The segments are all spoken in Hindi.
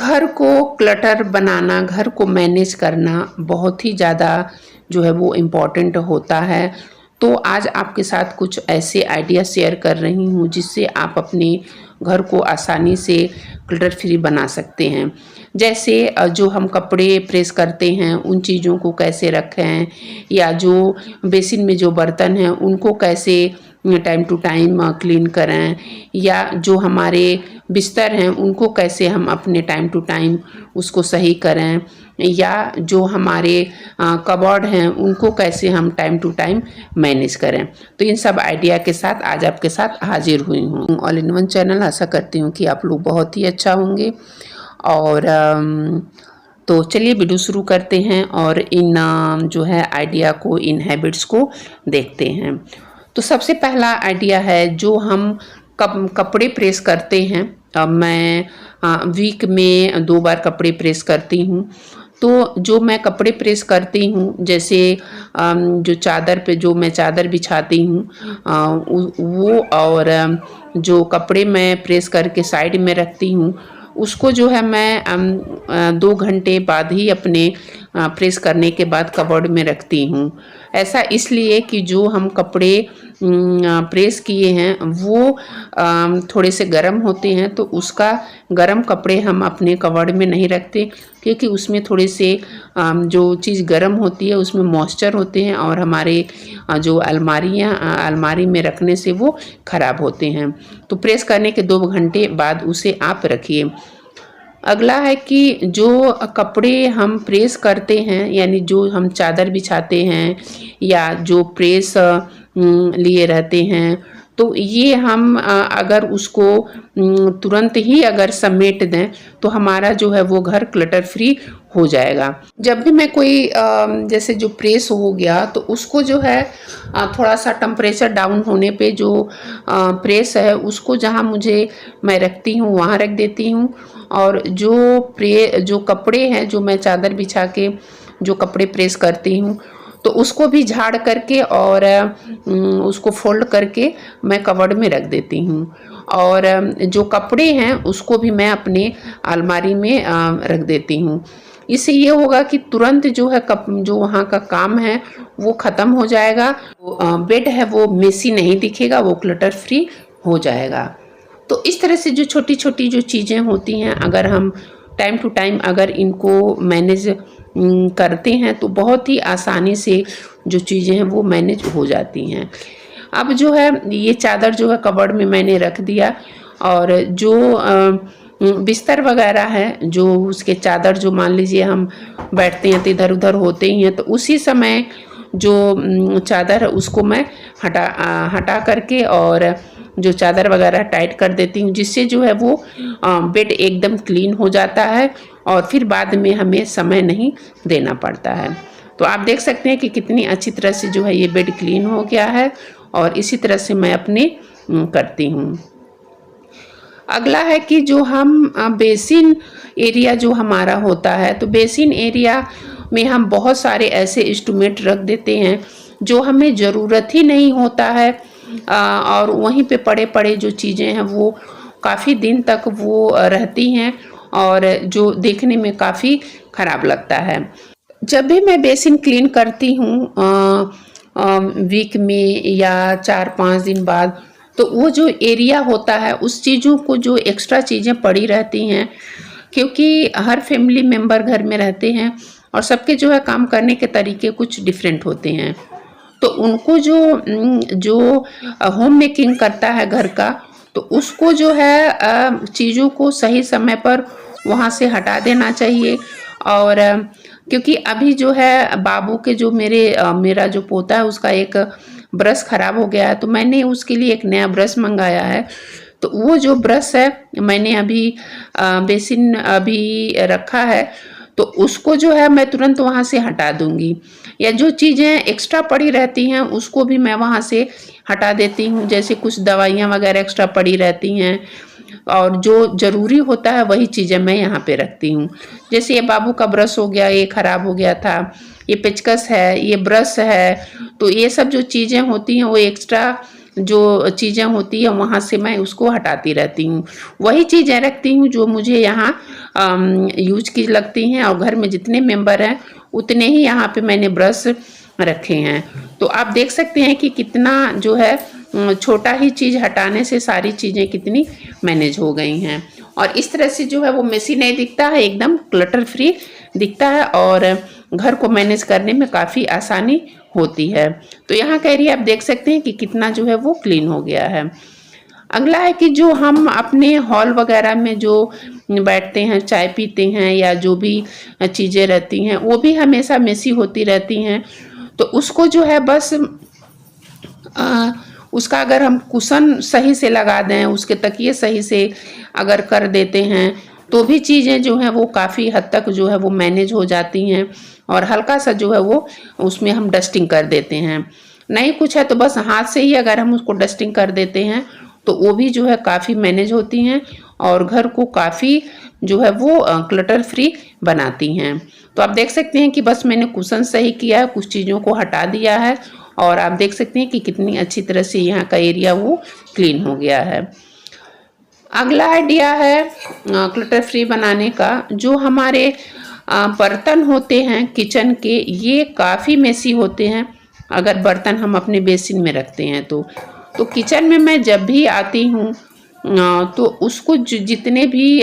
घर को क्लटर बनाना, घर को मैनेज करना बहुत ही ज़्यादा जो है वो इम्पॉर्टेंट होता है। तो आज आपके साथ कुछ ऐसे आइडिया शेयर कर रही हूँ जिससे आप अपने घर को आसानी से क्लटर फ्री बना सकते हैं। जैसे जो हम कपड़े प्रेस करते हैं उन चीज़ों को कैसे रखें, या जो बेसिन में जो बर्तन हैं उनको कैसे टाइम टू टाइम क्लीन करें, या जो हमारे बिस्तर हैं उनको कैसे हम अपने टाइम टू टाइम उसको सही करें, या जो हमारे कबर्ड हैं उनको कैसे हम टाइम टू टाइम मैनेज करें। तो इन सब आइडिया के साथ आज आपके साथ हाजिर हुई हूँ ऑल इन वन चैनल। आशा करती हूँ कि आप लोग बहुत ही अच्छा होंगे। और तो चलिए वीडियो शुरू करते हैं और इन जो है आइडिया को, इन हैबिट्स को देखते हैं। तो सबसे पहला आइडिया है, जो हम कपड़े प्रेस करते हैं, मैं वीक में 2 बार कपड़े प्रेस करती हूँ। तो जो मैं कपड़े प्रेस करती हूँ, जैसे जो चादर पे जो मैं चादर बिछाती हूँ वो, और जो कपड़े मैं प्रेस करके साइड में रखती हूँ उसको जो है मैं 2 घंटे बाद ही अपने प्रेस करने के बाद कबर्ड में रखती हूँ। ऐसा इसलिए कि जो हम कपड़े प्रेस किए हैं वो थोड़े से गर्म होते हैं, तो उसका गर्म कपड़े हम अपने कबर्ड में नहीं रखते, क्योंकि उसमें थोड़े से जो चीज़ गर्म होती है उसमें मॉइस्चर होते हैं और हमारे जो अलमारी में रखने से वो ख़राब होते हैं। तो प्रेस करने के 2 घंटे बाद उसे आप रखिए। अगला है कि जो कपड़े हम प्रेस करते हैं, यानी जो हम चादर बिछाते हैं या जो प्रेस लिए रहते हैं, तो ये हम अगर उसको तुरंत ही अगर समेट दें तो हमारा जो है वो घर क्लटर फ्री हो जाएगा। जब भी मैं कोई जैसे जो प्रेस हो गया तो उसको जो है थोड़ा सा टेम्परेचर डाउन होने पे जो प्रेस है उसको जहाँ मुझे मैं रखती हूँ वहाँ रख देती हूँ। और जो कपड़े हैं, जो मैं चादर बिछा के जो कपड़े प्रेस करती हूँ, तो उसको भी झाड़ करके और उसको फोल्ड करके मैं कबर्ड में रख देती हूँ। और जो कपड़े हैं उसको भी मैं अपने अलमारी में रख देती हूँ। इससे ये होगा कि तुरंत जो है जो वहाँ का काम है वो ख़त्म हो जाएगा। बेड है वो मेसी नहीं दिखेगा, वो क्लटर फ्री हो जाएगा। तो इस तरह से जो छोटी छोटी जो चीज़ें होती हैं, अगर हम टाइम टू टाइम अगर इनको मैनेज करते हैं तो बहुत ही आसानी से जो चीज़ें हैं वो मैनेज हो जाती हैं। अब जो है ये चादर जो है कबर्ड में मैंने रख दिया, और जो बिस्तर वगैरह है, जो उसके चादर जो मान लीजिए हम बैठते हैं तो इधर उधर होते ही हैं, तो उसी समय जो चादर है उसको मैं हटा करके और जो चादर वगैरह टाइट कर देती हूँ, जिससे जो है वो बेड एकदम क्लीन हो जाता है और फिर बाद में हमें समय नहीं देना पड़ता है। तो आप देख सकते हैं कि कितनी अच्छी तरह से जो है ये बेड क्लीन हो गया है, और इसी तरह से मैं अपने करती हूँ। अगला है कि जो हम बेसिन एरिया जो हमारा होता है, तो बेसिन एरिया में हम बहुत सारे ऐसे इंस्ट्रूमेंट रख देते हैं जो हमें ज़रूरत ही नहीं होता है, और वहीं पे पड़े पड़े जो चीज़ें हैं वो काफ़ी दिन तक वो रहती हैं और जो देखने में काफ़ी ख़राब लगता है। जब भी मैं बेसिन क्लीन करती हूँ वीक में या 4-5 दिन बाद, तो वो जो एरिया होता है उस चीज़ों को जो एक्स्ट्रा चीज़ें पड़ी रहती हैं, क्योंकि हर फैमिली मेम्बर घर में रहते हैं और सबके जो है काम करने के तरीके कुछ डिफरेंट होते हैं। तो उनको जो होम मेकिंग करता है घर का, तो उसको जो है चीज़ों को सही समय पर वहाँ से हटा देना चाहिए। और क्योंकि अभी जो है बाबू के जो मेरा जो पोता है उसका एक ब्रश ख़राब हो गया है, तो मैंने उसके लिए एक नया ब्रश मंगाया है। तो वो जो ब्रश है मैंने अभी बेसिन अभी रखा है, तो उसको जो है मैं तुरंत वहाँ से हटा दूँगी। या जो चीज़ें एक्स्ट्रा पड़ी रहती हैं उसको भी मैं वहाँ से हटा देती हूँ, जैसे कुछ दवाइयाँ वगैरह एक्स्ट्रा पड़ी रहती हैं, और जो ज़रूरी होता है वही चीज़ें मैं यहाँ पे रखती हूँ। जैसे ये बाबू का ब्रश हो गया, ये ख़राब हो गया था, ये पेचकस है, ये ब्रश है, तो ये सब जो चीज़ें होती हैं वो एक्स्ट्रा जो चीज़ें होती है वहाँ से मैं उसको हटाती रहती हूँ। वही चीज़ें रखती हूँ जो मुझे यहाँ यूज की लगती हैं, और घर में जितने मेंबर हैं उतने ही यहाँ पे मैंने ब्रश रखे हैं। तो आप देख सकते हैं कि कितना जो है छोटा ही चीज़ हटाने से सारी चीज़ें कितनी मैनेज हो गई हैं। और इस तरह से जो है वो मेसी नहीं दिखता है, एकदम क्लटर फ्री दिखता है और घर को मैनेज करने में काफ़ी आसानी होती है। तो यहाँ का एरिया आप देख सकते हैं कि कितना जो है वो क्लीन हो गया है। अगला है कि जो हम अपने हॉल वगैरह में जो बैठते हैं, चाय पीते हैं या जो भी चीज़ें रहती हैं वो भी हमेशा मेसी होती रहती हैं। तो उसको जो है बस उसका अगर हम कुशन सही से लगा दें, उसके तकिए सही से अगर कर देते हैं तो भी चीज़ें जो हैं वो काफ़ी हद तक जो है वो मैनेज हो जाती हैं। और हल्का सा जो है वो उसमें हम डस्टिंग कर देते हैं। नहीं कुछ है तो बस हाथ से ही अगर हम उसको डस्टिंग कर देते हैं तो वो भी जो है काफ़ी मैनेज होती हैं और घर को काफ़ी जो है वो क्लटर फ्री बनाती हैं। तो आप देख सकते हैं कि बस मैंने कुशन सही किया है, कुछ चीज़ों को हटा दिया है और आप देख सकते हैं कि कितनी अच्छी तरह से यहाँ का एरिया वो क्लीन हो गया है। अगला आइडिया है क्लटर फ्री बनाने का, जो हमारे बर्तन होते हैं किचन के, ये काफ़ी मेसी होते हैं अगर बर्तन हम अपने बेसिन में रखते हैं तो किचन में मैं जब भी आती हूँ तो उसको जितने भी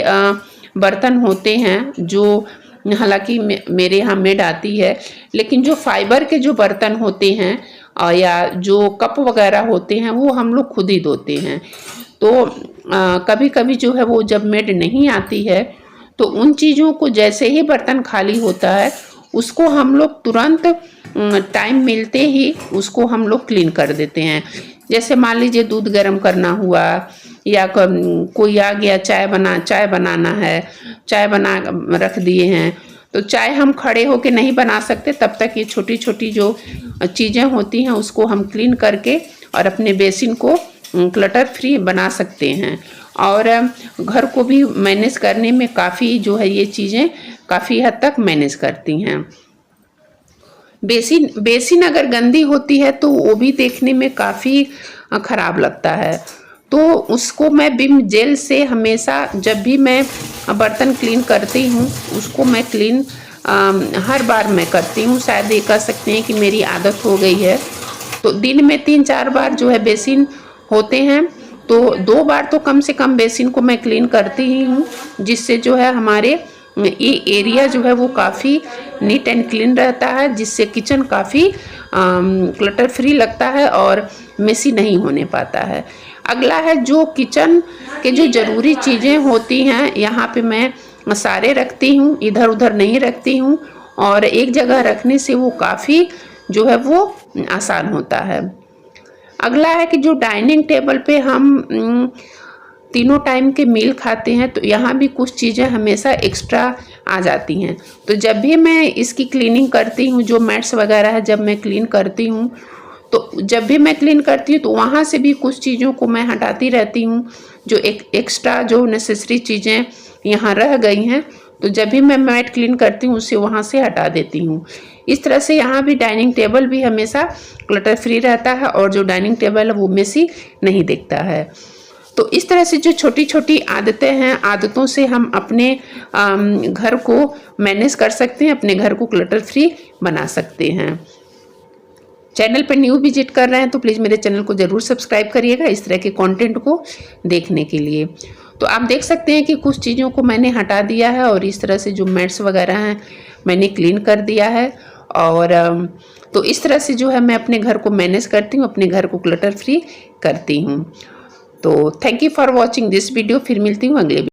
बर्तन होते हैं, जो हालांकि मेरे यहाँ मेड आती है, लेकिन जो फाइबर के जो बर्तन होते हैं या जो कप वगैरह होते हैं वो हम लोग खुद ही धोते हैं। तो कभी कभी जो है वो जब मेड नहीं आती है तो उन चीज़ों को जैसे ही बर्तन खाली होता है उसको हम लोग तुरंत टाइम मिलते ही उसको हम लोग क्लीन कर देते हैं। जैसे मान लीजिए दूध गर्म करना हुआ या कोई आ गया चाय बनाना है, चाय बना रख दिए हैं तो चाय हम खड़े होके नहीं बना सकते, तब तक ये छोटी छोटी जो चीज़ें होती हैं उसको हम क्लीन करके और अपने बेसिन को क्लटर फ्री बना सकते हैं। और घर को भी मैनेज करने में काफ़ी जो है ये चीज़ें काफ़ी हद तक मैनेज करती हैं। बेसिन अगर गंदी होती है तो वो भी देखने में काफ़ी ख़राब लगता है। तो उसको मैं विम जेल से हमेशा जब भी मैं बर्तन क्लीन करती हूँ उसको मैं क्लीन हर बार मैं करती हूँ। शायद ये कह सकते हैं कि मेरी आदत हो गई है। तो दिन में 3-4 बार जो है बेसिन होते हैं तो 2 बार तो कम से कम बेसिन को मैं क्लीन करती ही हूँ, जिससे जो है हमारे ये एरिया जो है वो काफ़ी नीट एंड क्लीन रहता है, जिससे किचन काफ़ी क्लटर फ्री लगता है और मेसी नहीं होने पाता है। अगला है जो किचन के जो ज़रूरी चीज़ें होती हैं यहाँ पे मैं सारे रखती हूँ, इधर उधर नहीं रखती हूँ और एक जगह रखने से वो काफ़ी जो है वो आसान होता है। अगला है कि जो डाइनिंग टेबल पे हम तीनों टाइम के मील खाते हैं तो यहाँ भी कुछ चीज़ें हमेशा एक्स्ट्रा आ जाती हैं। तो जब भी मैं इसकी क्लीनिंग करती हूँ, जो मैट्स वगैरह है जब मैं क्लीन करती हूँ तो जब भी मैं क्लीन करती हूँ तो वहाँ से भी कुछ चीज़ों को मैं हटाती रहती हूँ, जो एक्स्ट्रा जो नेसेसरी चीज़ें यहाँ रह गई हैं तो जब भी मैं मैट क्लीन करती हूँ उसे वहाँ से हटा देती हूँ। इस तरह से यहाँ भी डाइनिंग टेबल भी हमेशा क्लटर फ्री रहता है और जो डाइनिंग टेबल है वो मेसी नहीं दिखता है। तो इस तरह से जो छोटी छोटी आदतें हैं, आदतों से हम अपने घर को मैनेज कर सकते हैं, अपने घर को क्लटर फ्री बना सकते हैं। चैनल पर न्यू विजिट कर रहे हैं तो प्लीज़ मेरे चैनल को ज़रूर सब्सक्राइब करिएगा इस तरह के कंटेंट को देखने के लिए। तो आप देख सकते हैं कि कुछ चीज़ों को मैंने हटा दिया है और इस तरह से जो मैट्स वगैरह हैं मैंने क्लीन कर दिया है। और तो इस तरह से जो है मैं अपने घर को मैनेज करती हूँ, अपने घर को क्लटर फ्री करती हूँ। तो thank you for watching this video. फिर मिलती हूँ अगले